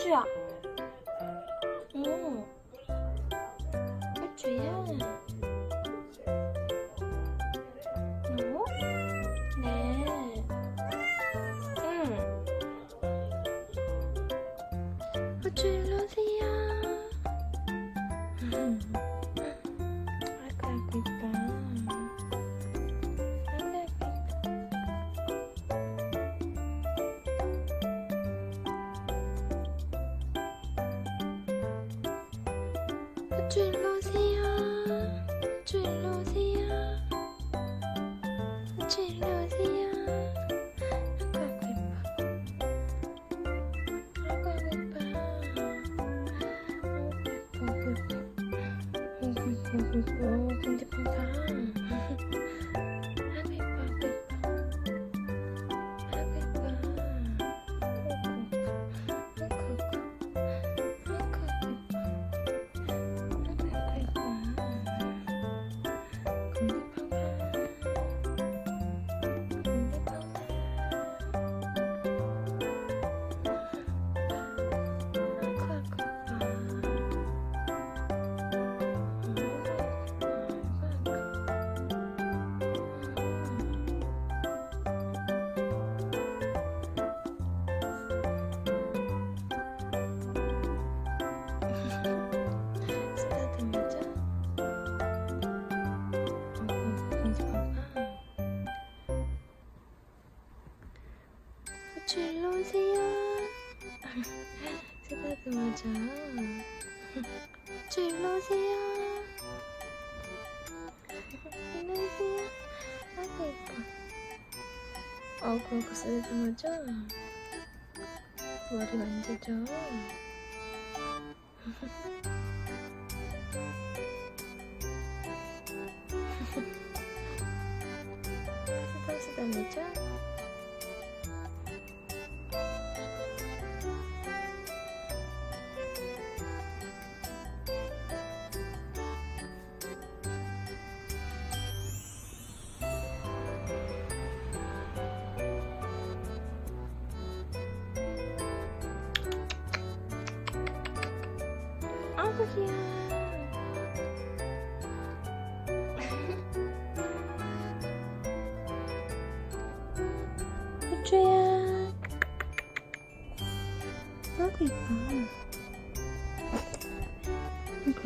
호주야. 오. 호주야. 어? 네. 응. 호주 일로 오세요. 아이고 아이고 이뻐. 호주 일로 오세요. 호주 일로 오세요. 호주 일로 오세요. 아이고 아이고 이뻐. 아이고 이뻐. 아이고 이뻐. 아이고 이뻐. 공기팡팡. 아이고 이뻐. 아이고 이뻐. 아이고 이뻐. 호주 일로 오세요. 쓰다듬어줘. 호주 일로 오세요. 일로 오세요. 아이고 예뻐. 어구 쓰다듬어줘. 머리 만져줘. 쓰다듬어줘. 아이고 귀여워. 호주야. 아이고 이뻐. 아이고